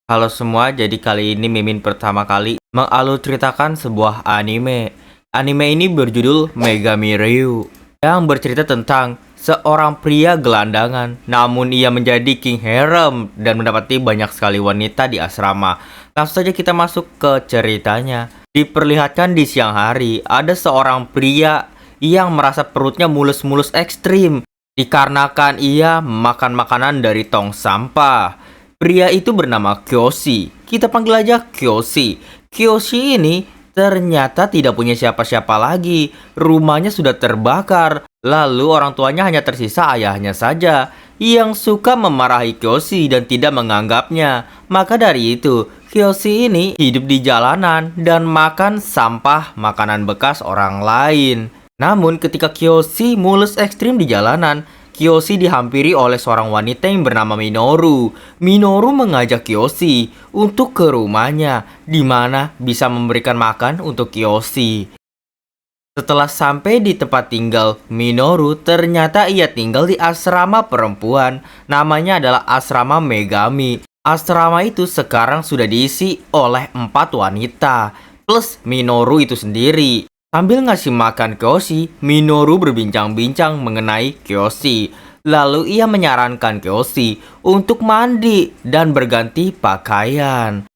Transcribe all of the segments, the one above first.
Halo semua, jadi kali ini Mimin pertama kali mengalur ceritakan sebuah anime. Anime ini berjudul Megami Ryu yang bercerita tentang seorang pria gelandangan, namun ia menjadi king harem dan mendapati banyak sekali wanita di asrama. Langsung saja kita masuk ke ceritanya. Diperlihatkan di siang hari, ada seorang pria yang merasa perutnya mulus-mulus ekstrim dikarenakan ia makan makanan dari tong sampah. Pria itu bernama Kyoshi. Kita panggil aja Kyoshi. Kyoshi ini ternyata tidak punya siapa-siapa lagi. Rumahnya sudah terbakar. Lalu orang tuanya hanya tersisa ayahnya saja yang suka memarahi Kyoshi dan tidak menganggapnya. Maka dari itu, Kyoshi ini hidup di jalanan dan makan sampah makanan bekas orang lain. Namun ketika Kyoshi mulus ekstrim di jalanan, Kyoshi dihampiri oleh seorang wanita yang bernama Minoru. Minoru mengajak Kyoshi untuk ke rumahnya, di mana bisa memberikan makan untuk Kyoshi. Setelah sampai di tempat tinggal Minoru, ternyata ia tinggal di asrama perempuan. Namanya adalah asrama Megami. Asrama itu sekarang sudah diisi oleh 4 wanita, plus Minoru itu sendiri. Sambil ngasih makan Kyoshi, Minoru berbincang-bincang mengenai Kyoshi. Lalu ia menyarankan Kyoshi untuk mandi dan berganti pakaian.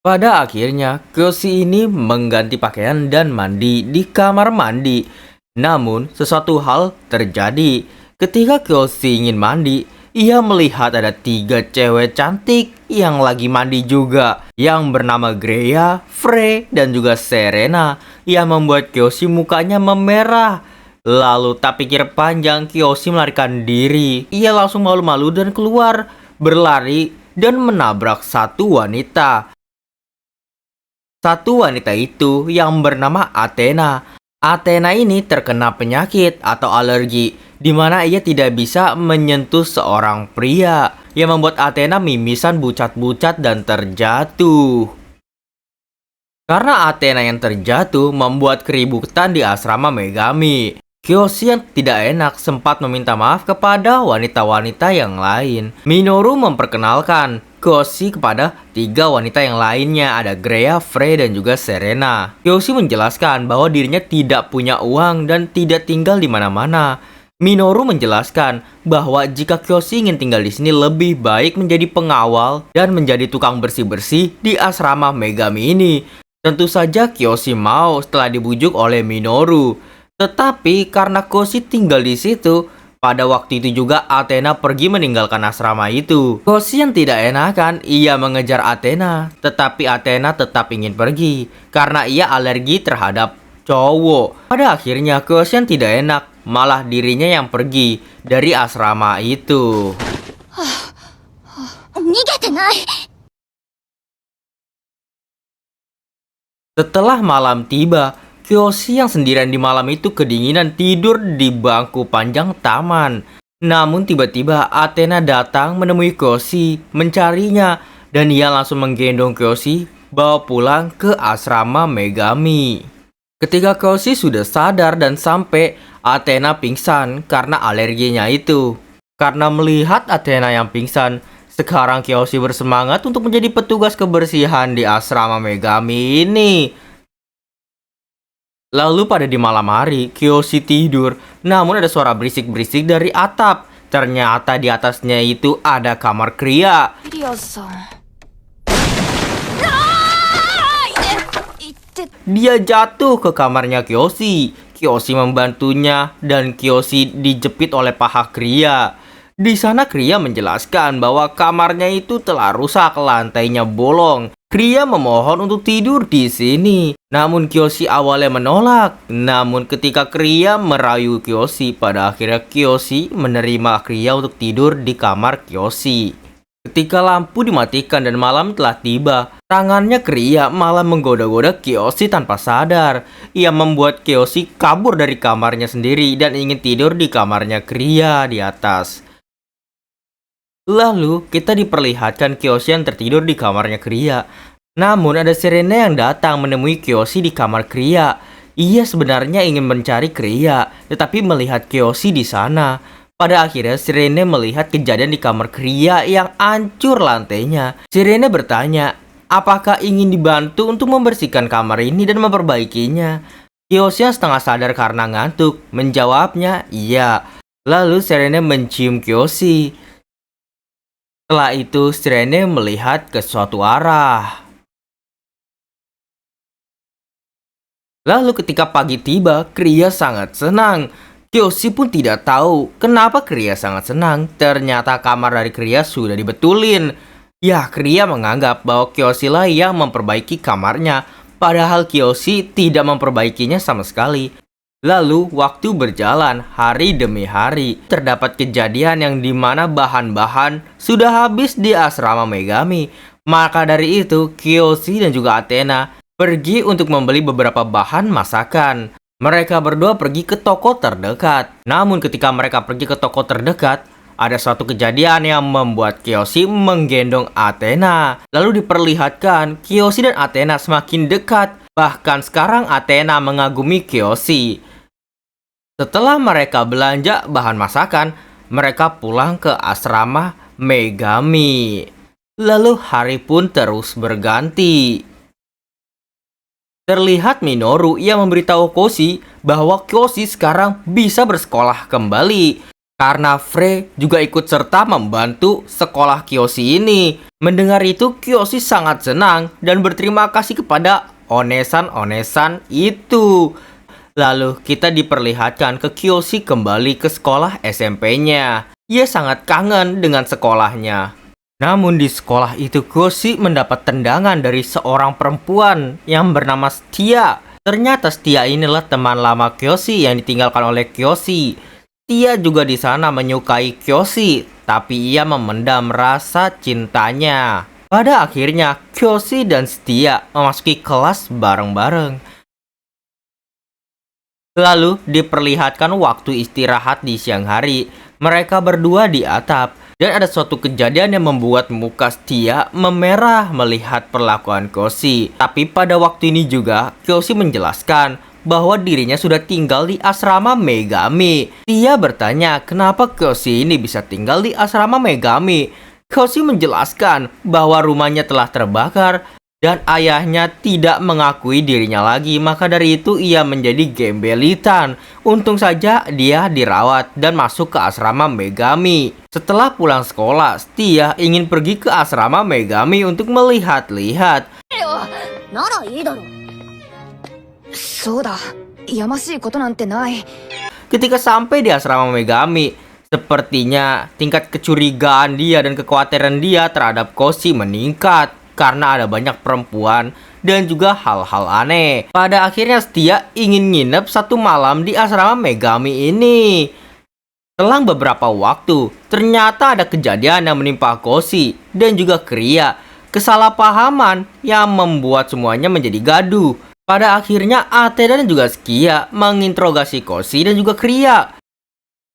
Pada akhirnya, Kyoshi ini mengganti pakaian dan mandi di kamar mandi. Namun, sesuatu hal terjadi. Ketika Kyoshi ingin mandi, ia melihat ada 3 cewek cantik yang lagi mandi juga, yang bernama Greya, Frey, dan juga Serena, yang membuat Kyoshi mukanya memerah. Lalu tak pikir panjang, Kyoshi melarikan diri. Ia langsung malu-malu dan keluar, berlari dan menabrak satu wanita. Satu wanita itu yang bernama Athena. Athena ini terkena penyakit atau alergi, di mana ia tidak bisa menyentuh seorang pria, yang membuat Athena mimisan bucat-bucat dan terjatuh. Karena Athena yang terjatuh membuat keributan di asrama Megami. Kyoshi yang tidak enak sempat meminta maaf kepada wanita-wanita yang lain. Minoru memperkenalkan Kyoshi kepada 3 wanita yang lainnya, ada Greya, Frey, dan juga Serena. Kyoshi menjelaskan bahwa dirinya tidak punya uang dan tidak tinggal di mana-mana. Minoru menjelaskan bahwa jika Kyoshi ingin tinggal di sini lebih baik menjadi pengawal dan menjadi tukang bersih-bersih di asrama Megami ini. Tentu saja Kyoshi mau setelah dibujuk oleh Minoru. Tetapi karena Kyoshi tinggal di situ, pada waktu itu juga Athena pergi meninggalkan asrama itu. Kyoshi yang tidak enakan, ia mengejar Athena, tetapi Athena tetap ingin pergi karena ia alergi terhadap cowok. Pada akhirnya Kyoshi yang tidak enak, malah dirinya yang pergi dari asrama itu. Setelah malam tiba, Kyoshi yang sendirian di malam itu kedinginan tidur di bangku panjang taman. Namun tiba-tiba Athena datang menemui Kyoshi, mencarinya, dan ia langsung menggendong Kyoshi bawa pulang ke asrama Megami. Ketika Kyoshi sudah sadar dan sampai, Athena pingsan karena alerginya itu. Karena melihat Athena yang pingsan, sekarang Kyoshi bersemangat untuk menjadi petugas kebersihan di asrama Megami ini. Lalu pada di malam hari, Kyoshi tidur, namun ada suara berisik-berisik dari atap. Ternyata di atasnya itu ada kamar Kria. Dia jatuh ke kamarnya Kyoshi. Kyoshi membantunya dan Kyoshi dijepit oleh paha Kria. Di sana Kria menjelaskan bahwa kamarnya itu telah rusak, lantainya bolong. Kria memohon untuk tidur di sini. Namun Kyoshi awalnya menolak. Namun ketika Kria merayu Kyoshi, pada akhirnya Kyoshi menerima Kria untuk tidur di kamar Kyoshi. Ketika lampu dimatikan dan malam telah tiba, tangannya Kria malah menggoda-goda Kyoshi tanpa sadar. Ia membuat Kyoshi kabur dari kamarnya sendiri dan ingin tidur di kamarnya Kria di atas. Lalu kita diperlihatkan Kyoshi yang tertidur di kamarnya Kria. Namun ada Serena yang datang menemui Kyoshi di kamar Kria. Ia sebenarnya ingin mencari Kria, tetapi melihat Kyoshi di sana. Pada akhirnya Shirene melihat kejadian di kamar Kria yang hancur lantainya. Shirene bertanya, apakah ingin dibantu untuk membersihkan kamar ini dan memperbaikinya? Kyoshi yang setengah sadar karena ngantuk menjawabnya iya. Lalu Shirene mencium Kyoshi. Setelah itu Shirene melihat ke suatu arah. Lalu ketika pagi tiba, Kria sangat senang. Kyoshi pun tidak tahu kenapa Kria sangat senang. Ternyata kamar dari Kria sudah dibetulin. Ya, Kria menganggap bahwa Kyoshi lah yang memperbaiki kamarnya. Padahal Kyoshi tidak memperbaikinya sama sekali. Lalu waktu berjalan hari demi hari. Terdapat kejadian yang dimana bahan-bahan sudah habis di asrama Megami. Maka dari itu Kyoshi dan juga Athena pergi untuk membeli beberapa bahan masakan. Mereka berdua pergi ke toko terdekat. Namun ketika mereka pergi ke toko terdekat, ada suatu kejadian yang membuat Kyoshi menggendong Athena. Lalu diperlihatkan Kyoshi dan Athena semakin dekat. Bahkan sekarang Athena mengagumi Kyoshi. Setelah mereka belanja bahan masakan, mereka pulang ke asrama Megami. Lalu hari pun terus berganti. Terlihat Minoru yang memberitahu Kyoshi bahwa Kyoshi sekarang bisa bersekolah kembali. Karena Frey juga ikut serta membantu sekolah Kyoshi ini. Mendengar itu Kyoshi sangat senang dan berterima kasih kepada onesan-onesan itu. Lalu kita diperlihatkan ke Kyoshi kembali ke sekolah SMP-nya. Ia sangat kangen dengan sekolahnya. Namun di sekolah itu Kyoshi mendapat tendangan dari seorang perempuan yang bernama Setia. Ternyata Setia inilah teman lama Kyoshi yang ditinggalkan oleh Kyoshi. Setia juga di sana menyukai Kyoshi, tapi ia memendam rasa cintanya. Pada akhirnya Kyoshi dan Setia memasuki kelas bareng-bareng. Lalu diperlihatkan waktu istirahat di siang hari. Mereka berdua di atap. Dan ada suatu kejadian yang membuat muka Setia memerah melihat perlakuan Kyoshi. Tapi pada waktu ini juga Kyoshi menjelaskan bahwa dirinya sudah tinggal di asrama Megami. Setia bertanya kenapa Kyoshi ini bisa tinggal di asrama Megami. Kyoshi menjelaskan bahwa rumahnya telah terbakar dan ayahnya tidak mengakui dirinya lagi. Maka dari itu ia menjadi gembelitan. Untung saja dia dirawat dan masuk ke asrama Megami. Setelah pulang sekolah, Setia ingin pergi ke asrama Megami untuk melihat-lihat. Ketika sampai di asrama Megami, sepertinya tingkat kecurigaan dia dan kekhawatiran dia terhadap Kyoshi meningkat. Karena ada banyak perempuan dan juga hal-hal aneh. Pada akhirnya Setia ingin nginep satu malam di asrama Megami ini. Selang beberapa waktu, ternyata ada kejadian yang menimpa Kyoshi dan juga Kria. Kesalahpahaman yang membuat semuanya menjadi gaduh. Pada akhirnya Athena dan juga Setia menginterogasi Kyoshi dan juga Kria.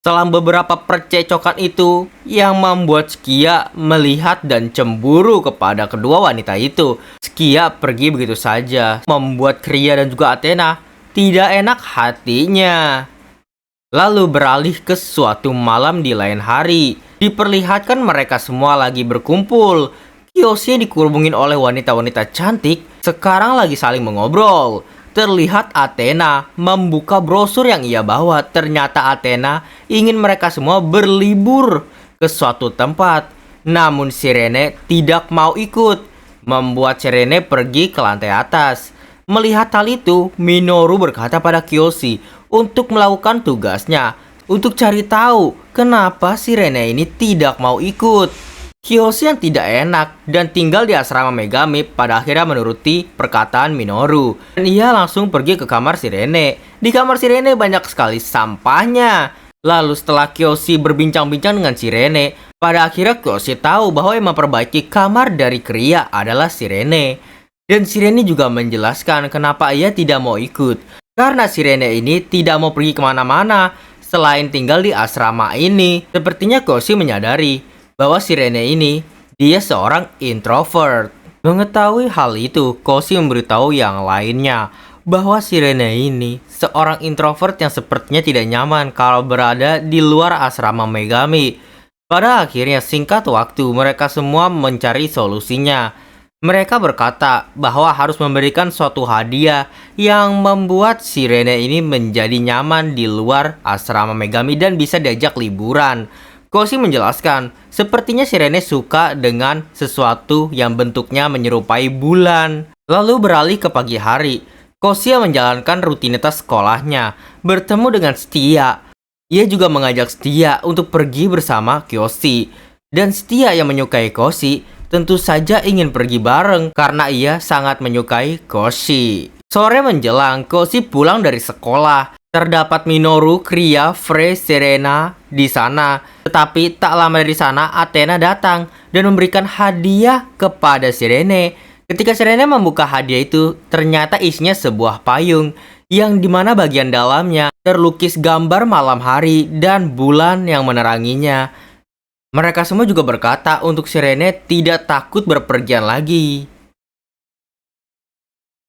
Setelah beberapa percecokan itu yang membuat Setia melihat dan cemburu kepada kedua wanita itu. Setia pergi begitu saja, membuat Kria dan juga Athena tidak enak hatinya. Lalu beralih ke suatu malam di lain hari. Diperlihatkan mereka semua lagi berkumpul. Kyoshi dikerubungin oleh wanita-wanita cantik sekarang lagi saling mengobrol. Terlihat Athena membuka brosur yang ia bawa. Ternyata Athena ingin mereka semua berlibur ke suatu tempat. Namun Shirene tidak mau ikut, membuat Shirene pergi ke lantai atas. Melihat hal itu, Minoru berkata pada Kyoshi untuk melakukan tugasnya, untuk cari tahu kenapa Shirene ini tidak mau ikut. Kyoshi yang tidak enak dan tinggal di asrama Megami pada akhirnya menuruti perkataan Minoru. Dan ia langsung pergi ke kamar Shirene. Di kamar Shirene banyak sekali sampahnya. Lalu setelah Kyoshi berbincang-bincang dengan Shirene, pada akhirnya Kyoshi tahu bahwa yang memperbaiki kamar dari Kria adalah Shirene. Dan Shirene juga menjelaskan kenapa ia tidak mau ikut. Karena Shirene ini tidak mau pergi kemana-mana selain tinggal di asrama ini. Sepertinya Kyoshi menyadari bahwa Shirene ini dia seorang introvert. Mengetahui hal itu, Kyoshi memberitahu yang lainnya bahwa Shirene ini seorang introvert yang sepertinya tidak nyaman kalau berada di luar asrama Megami. Pada akhirnya singkat waktu mereka semua mencari solusinya. Mereka berkata bahwa harus memberikan suatu hadiah yang membuat Shirene ini menjadi nyaman di luar asrama Megami dan bisa diajak liburan. Koshi menjelaskan, sepertinya Shirene suka dengan sesuatu yang bentuknya menyerupai bulan. Lalu beralih ke pagi hari, Koshi menjalankan rutinitas sekolahnya, bertemu dengan Setia. Ia juga mengajak Setia untuk pergi bersama Kyoshi. Dan Setia yang menyukai Koshi tentu saja ingin pergi bareng karena ia sangat menyukai Koshi. Sore menjelang, Koshi pulang dari sekolah. Terdapat Minoru, Kria, Frey, Serena di sana. Tetapi tak lama dari sana, Athena datang dan memberikan hadiah kepada Shirene. Ketika Shirene membuka hadiah itu, ternyata isinya sebuah payung yang dimana bagian dalamnya terlukis gambar malam hari dan bulan yang meneranginya. Mereka semua juga berkata untuk Shirene tidak takut berpergian lagi.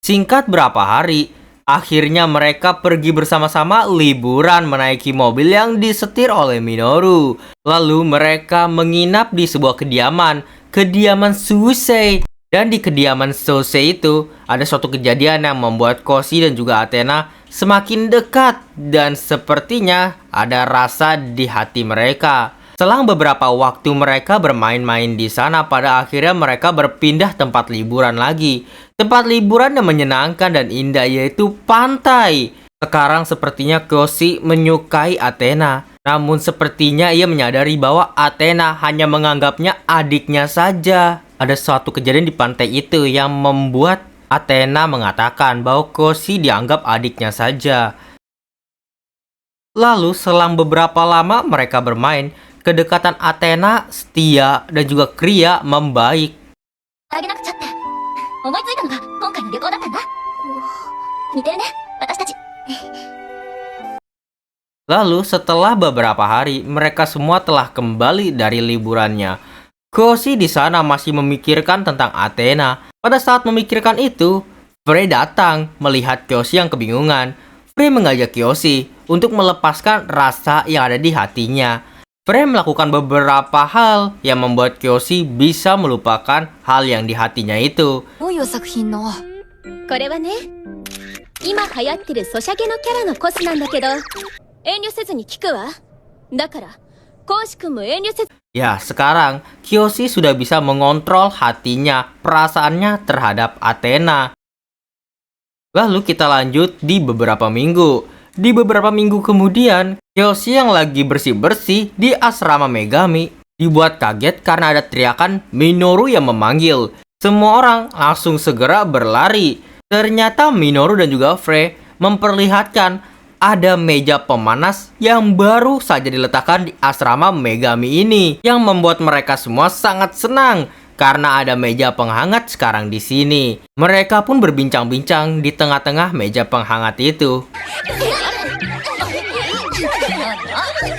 Singkat berapa hari, akhirnya mereka pergi bersama-sama liburan menaiki mobil yang disetir oleh Minoru. Lalu mereka menginap di sebuah kediaman Susei. Dan di kediaman Susei itu ada suatu kejadian yang membuat Koshi dan juga Athena semakin dekat. Dan sepertinya ada rasa di hati mereka. Selang beberapa waktu mereka bermain-main di sana, pada akhirnya mereka berpindah tempat liburan lagi. Tempat liburan yang menyenangkan dan indah yaitu pantai. Sekarang sepertinya Koshi menyukai Athena. Namun sepertinya ia menyadari bahwa Athena hanya menganggapnya adiknya saja. Ada suatu kejadian di pantai itu yang membuat Athena mengatakan bahwa Koshi dianggap adiknya saja. Lalu selang beberapa lama mereka bermain, kedekatan Athena, Setia, dan juga Kria membaik. Lalu setelah beberapa hari, mereka semua telah kembali dari liburannya. Koshi di sana masih memikirkan tentang Athena. Pada saat memikirkan itu, Frey datang melihat Koshi yang kebingungan. Frey mengajak Koshi untuk melepaskan rasa yang ada di hatinya. Frey melakukan beberapa hal yang membuat Koshi bisa melupakan hal yang di hatinya itu. これはね、今流行ってるソシャゲのキャラのコスなんだけど、遠慮せずに聞くわ。だから、コウシ君も遠慮せず。 Ya, sekarang Koshi sudah bisa mengontrol hatinya, perasaannya terhadap Athena. Lalu kita lanjut di beberapa minggu. Di beberapa minggu kemudian, Koshi yang lagi bersih-bersih di asrama Megami dibuat kaget karena ada teriakan Minoru yang memanggil. Semua orang langsung segera berlari. Ternyata Minoru dan juga Frey memperlihatkan ada meja pemanas yang baru saja diletakkan di asrama Megami ini, yang membuat mereka semua sangat senang karena ada meja penghangat sekarang di sini. Mereka pun berbincang-bincang di tengah-tengah meja penghangat itu.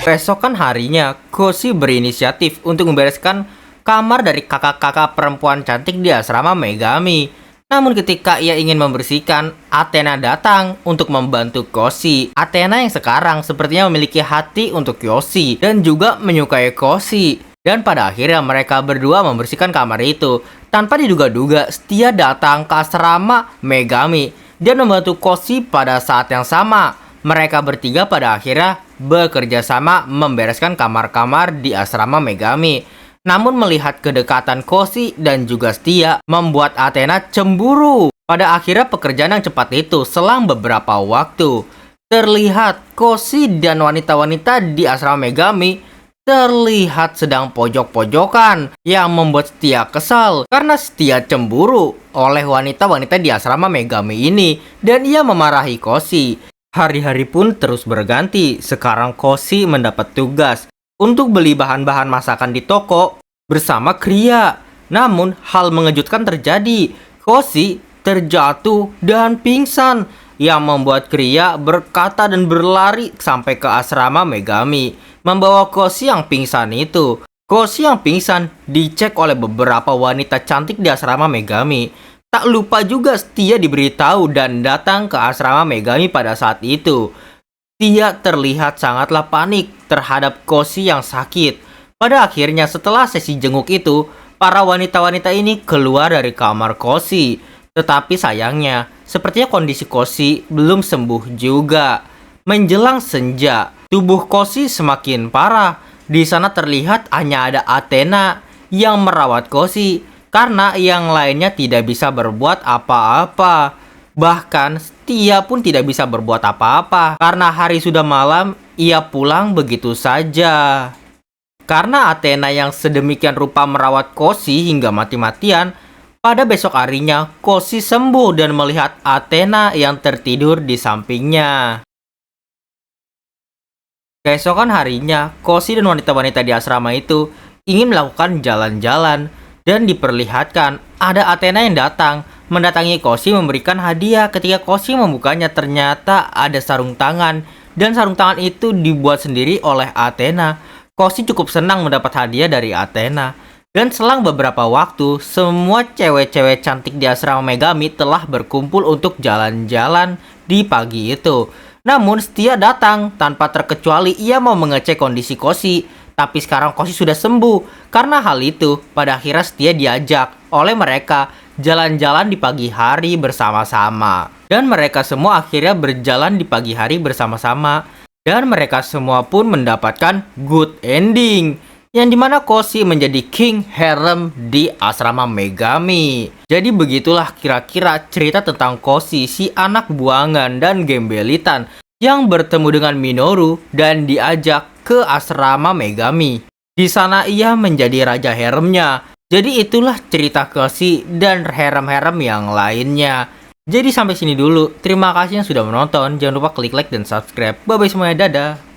Besokan harinya, Koshi berinisiatif untuk membereskan kamar dari kakak-kakak perempuan cantik di asrama Megami. Namun ketika ia ingin membersihkan, Athena datang untuk membantu Koshi. Athena yang sekarang sepertinya memiliki hati untuk Koshi dan juga menyukai Koshi. Dan pada akhirnya mereka berdua membersihkan kamar itu. Tanpa diduga-duga, Setia datang ke asrama Megami dan membantu Koshi pada saat yang sama. Mereka bertiga pada akhirnya bekerja sama membereskan kamar-kamar di asrama Megami. Namun melihat kedekatan Koshi dan juga Setia membuat Athena cemburu. Pada akhirnya pekerjaan yang cepat itu selang beberapa waktu, terlihat Koshi dan wanita-wanita di asrama Megami terlihat sedang pojok-pojokan, yang membuat Setia kesal karena Setia cemburu oleh wanita-wanita di asrama Megami ini dan ia memarahi Koshi. Hari-hari pun terus berganti. Sekarang Koshi mendapat tugas untuk beli bahan-bahan masakan di toko bersama Kria. Namun hal mengejutkan terjadi. Koshi terjatuh dan pingsan, yang membuat Kria berkata dan berlari sampai ke asrama Megami, membawa Koshi yang pingsan itu. Koshi yang pingsan dicek oleh beberapa wanita cantik di asrama Megami. Tak lupa juga Setia diberitahu dan datang ke asrama Megami pada saat itu. Setia terlihat sangatlah panik terhadap Koshi yang sakit. Pada akhirnya setelah sesi jenguk itu, para wanita-wanita ini keluar dari kamar Koshi. Tetapi sayangnya, sepertinya kondisi Koshi belum sembuh juga. Menjelang senja, tubuh Koshi semakin parah. Di sana terlihat hanya ada Athena yang merawat Koshi karena yang lainnya tidak bisa berbuat apa-apa. Bahkan Setia pun tidak bisa berbuat apa-apa karena hari sudah malam, ia pulang begitu saja. Karena Athena yang sedemikian rupa merawat Koshi hingga mati-matian, pada besok harinya Koshi sembuh dan melihat Athena yang tertidur di sampingnya. Keesokan harinya, Koshi dan wanita-wanita di asrama itu ingin melakukan jalan-jalan dan diperlihatkan ada Athena yang datang mendatangi Koshi memberikan hadiah. Ketika Koshi membukanya ternyata ada sarung tangan dan sarung tangan itu dibuat sendiri oleh Athena. Koshi cukup senang mendapat hadiah dari Athena. Dan selang beberapa waktu, semua cewek-cewek cantik di asrama Megami telah berkumpul untuk jalan-jalan di pagi itu. Namun Setia datang tanpa terkecuali ia mau mengecek kondisi Koshi. Tapi sekarang Koshi sudah sembuh. Karena hal itu, pada akhirnya Setia diajak oleh mereka jalan-jalan di pagi hari bersama-sama. Dan mereka semua akhirnya berjalan di pagi hari bersama-sama. Dan mereka semua pun mendapatkan good ending. Yang dimana Koshi menjadi king harem di asrama Megami. Jadi begitulah kira-kira cerita tentang Koshi, si anak buangan dan gembelitan yang bertemu dengan Minoru dan diajak ke asrama Megami. Di sana ia menjadi raja haremnya. Jadi itulah cerita Koshi dan harem-harem yang lainnya. Jadi sampai sini dulu. Terima kasih yang sudah menonton. Jangan lupa klik like dan subscribe. Bye bye semuanya, dadah.